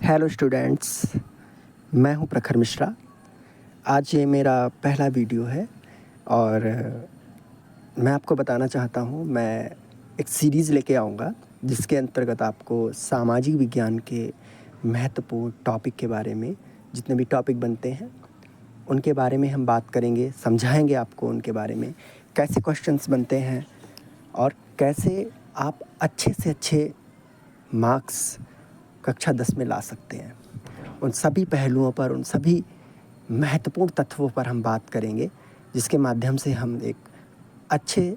Hello students, मैं हूं प्रखर मिश्रा। आज ये मेरा पहला वीडियो है और मैं आपको बताना चाहता हूं, मैं एक सीरीज़ लेके आऊँगा जिसके अंतर्गत आपको सामाजिक विज्ञान के महत्वपूर्ण टॉपिक के बारे में, जितने भी टॉपिक बनते हैं उनके बारे में हम बात करेंगे, समझाएंगे आपको उनके बारे में, कैसे क्वेश्चंस बनते हैं और कैसे आप अच्छे से अच्छे मार्क्स कक्षा 10 में ला सकते हैं। उन सभी पहलुओं पर, उन सभी महत्वपूर्ण तत्वों पर हम बात करेंगे जिसके माध्यम से हम एक अच्छे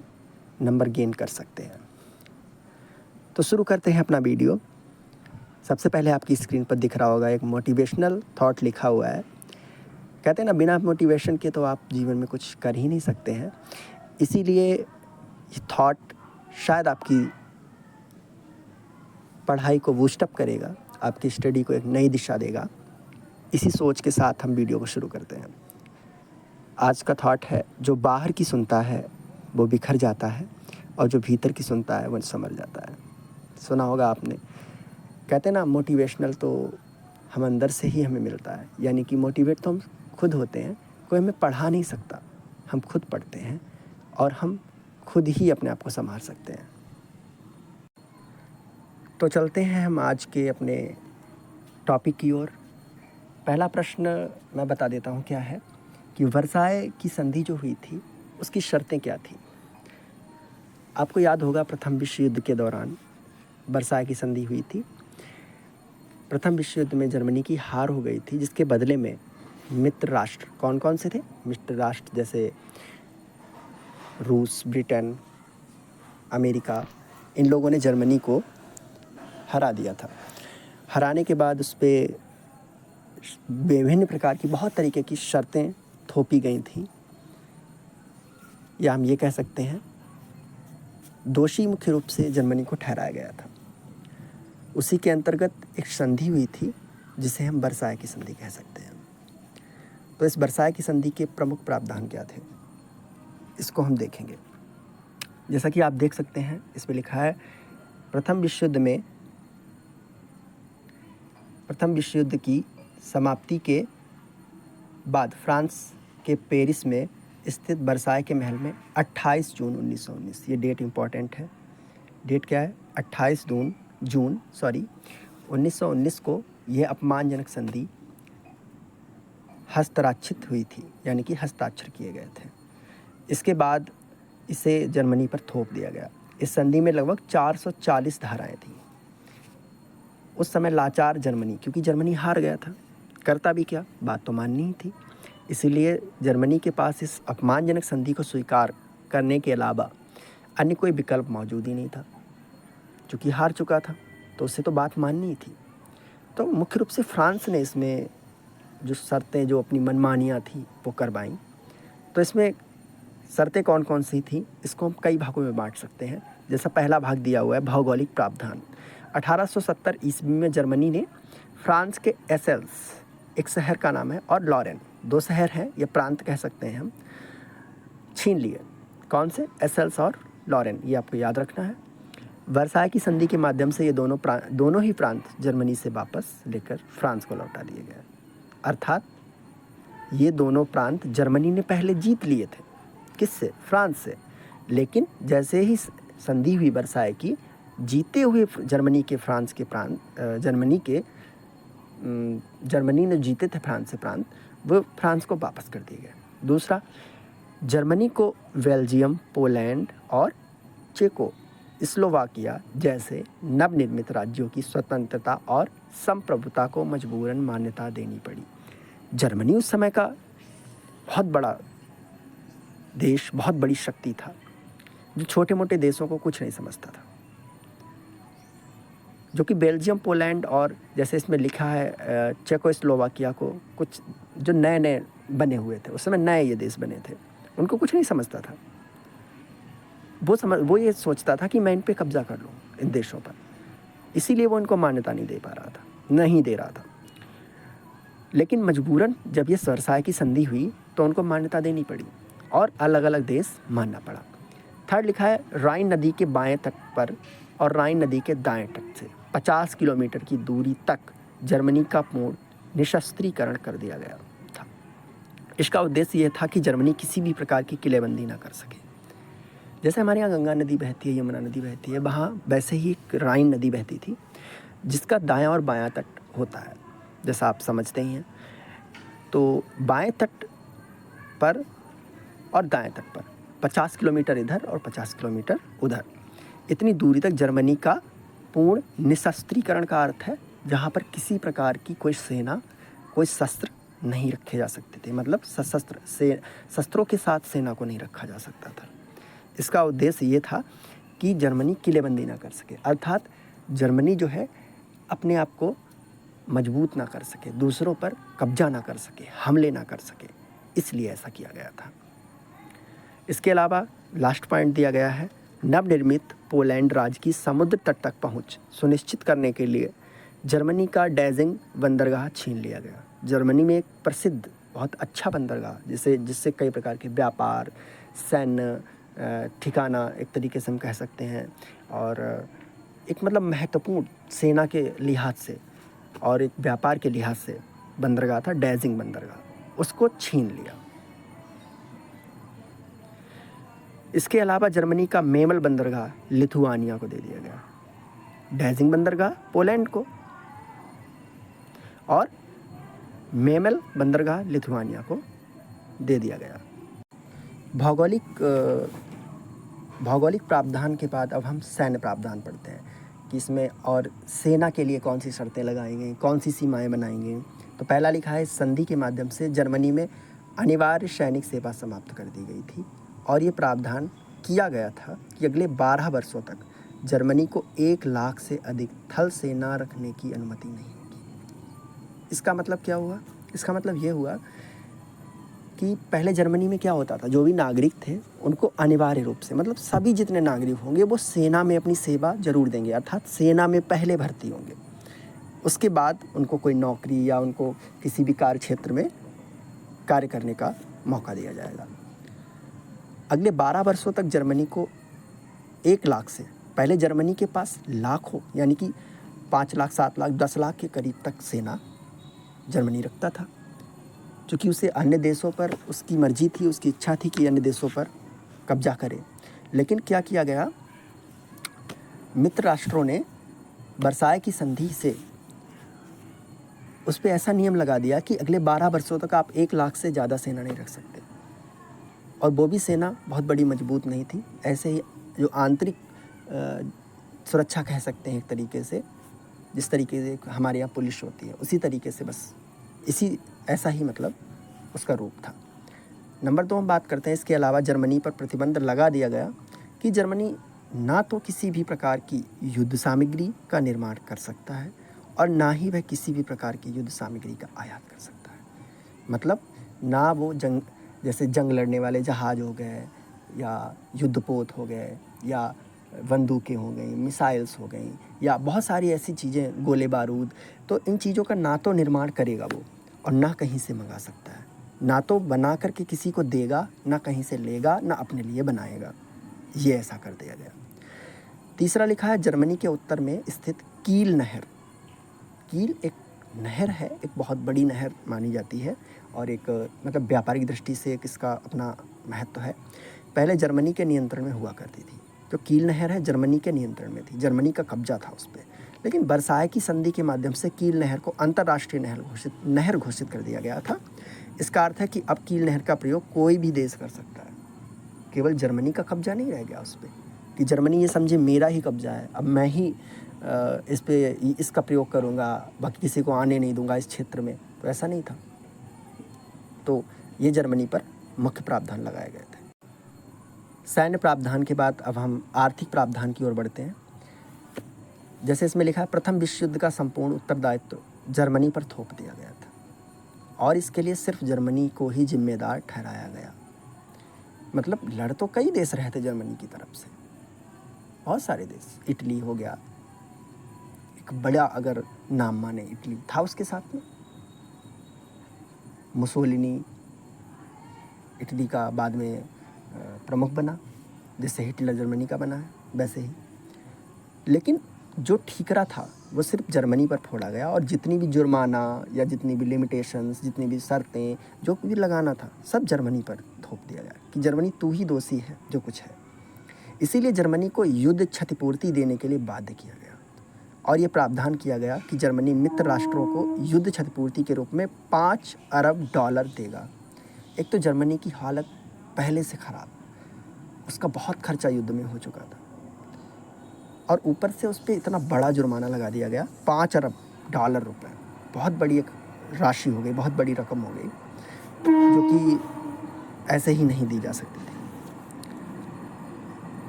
नंबर गेन कर सकते हैं। तो शुरू करते हैं अपना वीडियो। सबसे पहले आपकी स्क्रीन पर दिख रहा होगा एक मोटिवेशनल थॉट लिखा हुआ है। कहते हैं ना, बिना मोटिवेशन के तो आप जीवन में कुछ कर ही नहीं सकते हैं। इसीलिए ये थॉट शायद आपकी पढ़ाई को बूस्टअप करेगा, आपकी स्टडी को एक नई दिशा देगा। इसी सोच के साथ हम वीडियो को शुरू करते हैं। आज का थॉट है, जो बाहर की सुनता है वो बिखर जाता है और जो भीतर की सुनता है वो संभल जाता है। सुना होगा आपने। कहते हैं ना, मोटिवेशनल तो हम अंदर से ही हमें मिलता है, यानी कि मोटिवेट तो हम खुद होते हैं, कोई हमें पढ़ा नहीं सकता। हम खुद पढ़ते हैं और हम खुद ही अपने आप को संभाल सकते हैं। तो चलते हैं हम आज के अपने टॉपिक की ओर। पहला प्रश्न मैं बता देता हूँ क्या है कि वर्साय की संधि जो हुई थी उसकी शर्तें क्या थी। आपको याद होगा, प्रथम विश्व युद्ध के दौरान वर्साय की संधि हुई थी। प्रथम विश्व युद्ध में जर्मनी की हार हो गई थी, जिसके बदले में मित्र राष्ट्र कौन कौन से थे? मित्र राष्ट्र जैसे रूस, ब्रिटेन, अमेरिका, इन लोगों ने जर्मनी को हरा दिया था। हराने के बाद उस पर विभिन्न प्रकार की, बहुत तरीके की शर्तें थोपी गई थी, या हम ये कह सकते हैं दोषी मुख्य रूप से जर्मनी को ठहराया गया था। उसी के अंतर्गत एक संधि हुई थी जिसे हम वर्साय की संधि कह सकते हैं। तो इस वर्साय की संधि के प्रमुख प्रावधान क्या थे, इसको हम देखेंगे। जैसा कि आप देख सकते हैं, इसमें लिखा है प्रथम विश्व युद्ध की समाप्ति के बाद फ्रांस के पेरिस में स्थित वर्साय के महल में 28 जून 1919, ये डेट इम्पॉर्टेंट है। डेट क्या है? 28 जून 1919 को यह अपमानजनक संधि हस्ताक्षरित हुई थी, यानी कि हस्ताक्षर किए गए थे। इसके बाद इसे जर्मनी पर थोप दिया गया। इस संधि में लगभग 440 धाराएं थीं। उस समय लाचार जर्मनी, क्योंकि जर्मनी हार गया था, करता भी क्या, बात तो माननी ही थी। इसीलिए जर्मनी के पास इस अपमानजनक संधि को स्वीकार करने के अलावा अन्य कोई विकल्प मौजूद ही नहीं था। क्योंकि हार चुका था तो उससे तो बात माननी ही थी। तो मुख्य रूप से फ्रांस ने इसमें जो शर्तें, जो अपनी मनमानियाँ थी वो करवाईं। तो इसमें शर्तें कौन कौन सी थी, इसको हम कई भागों में बांट सकते हैं। जैसा पहला भाग दिया हुआ है, भौगोलिक प्रावधान। 1870 ईस्वी में जर्मनी ने फ्रांस के एसेल्स, एक शहर का नाम है, और लॉरेन, दो शहर हैं, ये प्रांत कह सकते हैं हम, छीन लिए। कौन से? एसेल्स और लॉरेन, ये आपको याद रखना है। वर्साय की संधि के माध्यम से ये दोनों ही प्रांत जर्मनी से वापस लेकर फ्रांस को लौटा दिए गए। अर्थात ये दोनों प्रांत जर्मनी ने पहले जीत लिए थे। किससे? फ्रांस से। लेकिन जैसे ही संधि हुई वर्साय की, जीते हुए जर्मनी ने जीते थे फ्रांस से प्रांत, वो फ्रांस को वापस कर दिए गए। दूसरा, जर्मनी को बेल्जियम, पोलैंड और चेकोस्लोवाकिया जैसे नवनिर्मित राज्यों की स्वतंत्रता और संप्रभुता को मजबूरन मान्यता देनी पड़ी। जर्मनी उस समय का बहुत बड़ा देश, बहुत बड़ी शक्ति था, जो छोटे मोटे देशों को कुछ नहीं समझता था। जो कि बेल्जियम, पोलैंड और जैसे इसमें लिखा है चेकोस्लोवाकिया को, कुछ जो नए नए बने हुए थे, उस समय नए ये देश बने थे, उनको कुछ नहीं समझता था। वो ये सोचता था कि मैं इन पे कब्जा कर लूँ, इन देशों पर। इसीलिए वो इनको मान्यता नहीं दे रहा था। लेकिन मजबूरन जब ये वर्साय की संधि हुई तो उनको मान्यता देनी पड़ी और अलग अलग देश मानना पड़ा। थर्ड लिखा है, राइन नदी के बाएं तट पर और राइन नदी के दाएं तट से 50 किलोमीटर की दूरी तक जर्मनी का पूर्ण निशस्त्रीकरण कर दिया गया था। इसका उद्देश्य यह था कि जर्मनी किसी भी प्रकार की किलेबंदी ना कर सके। जैसे हमारे यहाँ गंगा नदी बहती है, यमुना नदी बहती है, वहाँ वैसे ही एक राइन नदी बहती थी जिसका दायां और बायां तट होता है, जैसा आप समझते ही हैं। तो बाएं तट पर और दाएं तट पर 50 किलोमीटर इधर और 50 किलोमीटर उधर, इतनी दूरी तक जर्मनी का पूर्ण निशस्त्रीकरण का अर्थ है जहाँ पर किसी प्रकार की कोई सेना, कोई शस्त्र नहीं रखे जा सकते थे। मतलब सशस्त्र से शस्त्रों के साथ सेना को नहीं रखा जा सकता था। इसका उद्देश्य ये था कि जर्मनी किलेबंदी ना कर सके, अर्थात जर्मनी जो है अपने आप को मजबूत ना कर सके, दूसरों पर कब्जा ना कर सके, हमले ना कर सके, इसलिए ऐसा किया गया था। इसके अलावा लास्ट पॉइंट दिया गया है, नवनिर्मित पोलैंड राज्य की समुद्र तट तक पहुंच सुनिश्चित करने के लिए जर्मनी का डैजिंग बंदरगाह छीन लिया गया। जर्मनी में एक प्रसिद्ध बहुत अच्छा बंदरगाह जिससे कई प्रकार के व्यापार, सैन्य ठिकाना एक तरीके से हम कह सकते हैं, और एक मतलब महत्वपूर्ण सेना के लिहाज से और एक व्यापार के लिहाज से बंदरगाह था, डैजिंग बंदरगाह, उसको छीन लिया। इसके अलावा जर्मनी का मेमल बंदरगाह लिथुआनिया को दे दिया गया, डैजिंग बंदरगाह पोलैंड को और मेमल बंदरगाह लिथुआनिया को दे दिया गया। भौगोलिक प्रावधान के बाद अब हम सैन्य प्रावधान पढ़ते हैं कि इसमें और सेना के लिए कौन सी शर्तें लगाई गई, कौन सी सीमाएं बनाई गई। तो पहला लिखा है, संधि के माध्यम से जर्मनी में अनिवार्य सैनिक सेवा समाप्त कर दी गई थी और ये प्रावधान किया गया था कि अगले 12 वर्षों तक जर्मनी को 1 लाख से अधिक थल सेना रखने की अनुमति नहीं होगी। इसका मतलब क्या हुआ? इसका मतलब ये हुआ कि पहले जर्मनी में क्या होता था, जो भी नागरिक थे उनको अनिवार्य रूप से, मतलब सभी जितने नागरिक होंगे वो सेना में अपनी सेवा जरूर देंगे, अर्थात सेना में पहले भर्ती होंगे। उसके बाद उनको कोई नौकरी या उनको किसी भी कार्य क्षेत्र में कार्य करने का मौका दिया जाएगा। अगले 12 वर्षों तक जर्मनी को 1 लाख से, पहले जर्मनी के पास लाखों यानी कि 5 लाख, 7 लाख, 10 लाख के करीब तक सेना जर्मनी रखता था, क्योंकि उसे अन्य देशों पर उसकी मर्जी थी, उसकी इच्छा थी कि अन्य देशों पर कब्जा करे। लेकिन क्या किया गया, मित्र राष्ट्रों ने वर्साय की संधि से उस पर ऐसा नियम लगा दिया कि अगले 12 वर्षों तक आप 1 लाख से ज़्यादा सेना नहीं रख सकते, और वो भी सेना बहुत बड़ी मजबूत नहीं थी। ऐसे ही जो आंतरिक सुरक्षा कह सकते हैं एक तरीके से, जिस तरीके से हमारे यहाँ पुलिस होती है, उसी तरीके से बस ऐसा ही मतलब उसका रूप था। नंबर 2 हम बात करते हैं, इसके अलावा जर्मनी पर प्रतिबंध लगा दिया गया कि जर्मनी ना तो किसी भी प्रकार की युद्ध सामग्री का निर्माण कर सकता है और ना ही वह किसी भी प्रकार की युद्ध सामग्री का आयात कर सकता है। मतलब ना वो जैसे जंग लड़ने वाले जहाज हो गए या युद्धपोत हो गए या बंदूकें हो गई, मिसाइल्स हो गई या बहुत सारी ऐसी चीज़ें, गोले बारूद, तो इन चीज़ों का ना तो निर्माण करेगा वो और ना कहीं से मंगा सकता है, ना तो बना करके किसी को देगा, ना कहीं से लेगा, ना अपने लिए बनाएगा। ये ऐसा कर दिया गया। तीसरा लिखा है, जर्मनी के उत्तर में स्थित कील नहर। कील एक नहर है, एक बहुत बड़ी नहर मानी जाती है और एक मतलब व्यापारिक दृष्टि से एक इसका अपना महत्व है। पहले जर्मनी के नियंत्रण में हुआ करती थी। जो कील नहर है जर्मनी के नियंत्रण में थी, जर्मनी का कब्जा था उस पर, लेकिन वर्साय की संधि के माध्यम से कील नहर को अंतर्राष्ट्रीय नहर घोषित कर दिया गया था। इसका अर्थ है कि अब कील नहर का प्रयोग कोई भी देश कर सकता है, केवल जर्मनी का कब्जा नहीं रह गया उस पर कि जर्मनी ये समझे मेरा ही कब्जा है, अब मैं ही इसका प्रयोग करूँगा, बाकी किसी को आने नहीं दूंगा इस क्षेत्र में, तो ऐसा नहीं था। तो ये जर्मनी पर मुख्य प्रावधान लगाए गए थे। सैन्य प्रावधान के बाद अब हम आर्थिक प्रावधान की ओर बढ़ते हैं। जैसे इसमें लिखा है, प्रथम विश्व युद्ध का संपूर्ण उत्तरदायित्व जर्मनी पर थोप दिया गया था और इसके लिए सिर्फ जर्मनी को ही जिम्मेदार ठहराया गया। मतलब लड़ तो कई देश रहे थे जर्मनी की तरफ से, बहुत सारे देश, इटली हो गया, एक बड़ा अगर नाम माने इटली था उसके साथ में, मुसोलिनी इटली का बाद में प्रमुख बना, जैसे हिटलर जर्मनी का बना है वैसे ही। लेकिन जो ठीकरा था वो सिर्फ जर्मनी पर फोड़ा गया और जितनी भी जुर्माना या जितनी भी लिमिटेशंस, जितनी भी शर्तें जो भी लगाना था, सब जर्मनी पर थोप दिया गया कि जर्मनी तू ही दोषी है जो कुछ है। इसीलिए जर्मनी को युद्ध क्षतिपूर्ति देने के लिए बाध्य किया गया और ये प्रावधान किया गया कि जर्मनी मित्र राष्ट्रों को युद्ध क्षतिपूर्ति के रूप में 5 अरब डॉलर देगा। एक तो जर्मनी की हालत पहले से ख़राब, उसका बहुत खर्चा युद्ध में हो चुका था और ऊपर से उस पर इतना बड़ा जुर्माना लगा दिया गया, 5 अरब डॉलर रुपए। बहुत बड़ी एक राशि हो गई, बहुत बड़ी रकम हो गई जो कि ऐसे ही नहीं दी जा सकती थी।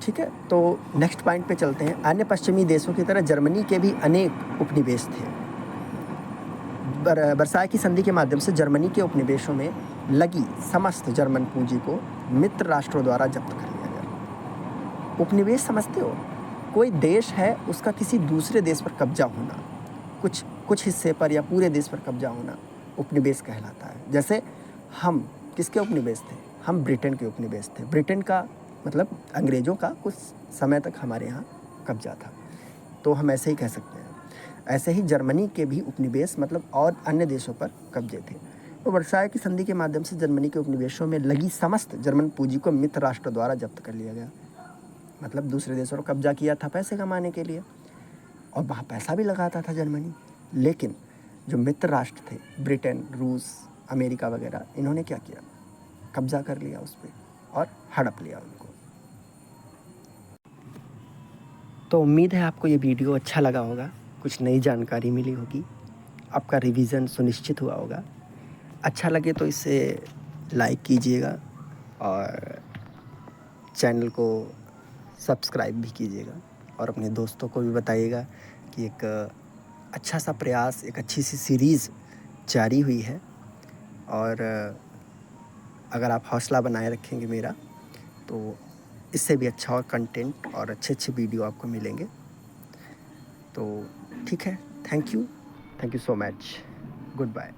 ठीक है, तो नेक्स्ट पॉइंट पे चलते हैं। अन्य पश्चिमी देशों की तरह जर्मनी के भी अनेक उपनिवेश थे। वर्साय की संधि के माध्यम से जर्मनी के उपनिवेशों में लगी समस्त जर्मन पूंजी को मित्र राष्ट्रों द्वारा जब्त कर लिया गया। उपनिवेश समझते हो? कोई देश है, उसका किसी दूसरे देश पर कब्जा होना, कुछ हिस्से पर या पूरे देश पर कब्जा होना उपनिवेश कहलाता है। जैसे हम किसके उपनिवेश थे? हम ब्रिटेन के उपनिवेश थे। ब्रिटेन का मतलब अंग्रेज़ों का कुछ समय तक हमारे यहाँ कब्जा था, तो हम ऐसे ही कह सकते हैं। ऐसे ही जर्मनी के भी उपनिवेश मतलब और अन्य देशों पर कब्जे थे। तो वर्साय की संधि के माध्यम से जर्मनी के उपनिवेशों में लगी समस्त जर्मन पूंजी को मित्र राष्ट्र द्वारा जब्त कर लिया गया। मतलब दूसरे देशों पर कब्जा किया था पैसे कमाने के लिए और वहाँ पैसा भी लगाता था जर्मनी। लेकिन जो मित्र राष्ट्र थे, ब्रिटेन, रूस, अमेरिका वगैरह, इन्होंने क्या किया? कब्जा कर लिया उस पर और हड़प लिया उनको। तो उम्मीद है आपको ये वीडियो अच्छा लगा होगा, कुछ नई जानकारी मिली होगी, आपका रिवीजन सुनिश्चित हुआ होगा। अच्छा लगे तो इसे लाइक कीजिएगा और चैनल को सब्सक्राइब भी कीजिएगा और अपने दोस्तों को भी बताइएगा कि एक अच्छा सा प्रयास, एक अच्छी सी सीरीज़ जारी हुई है और अगर आप हौसला बनाए रखेंगे मेरा, तो इससे भी अच्छा और कंटेंट और अच्छे वीडियो आपको मिलेंगे। तो ठीक है, thank you so much, good bye.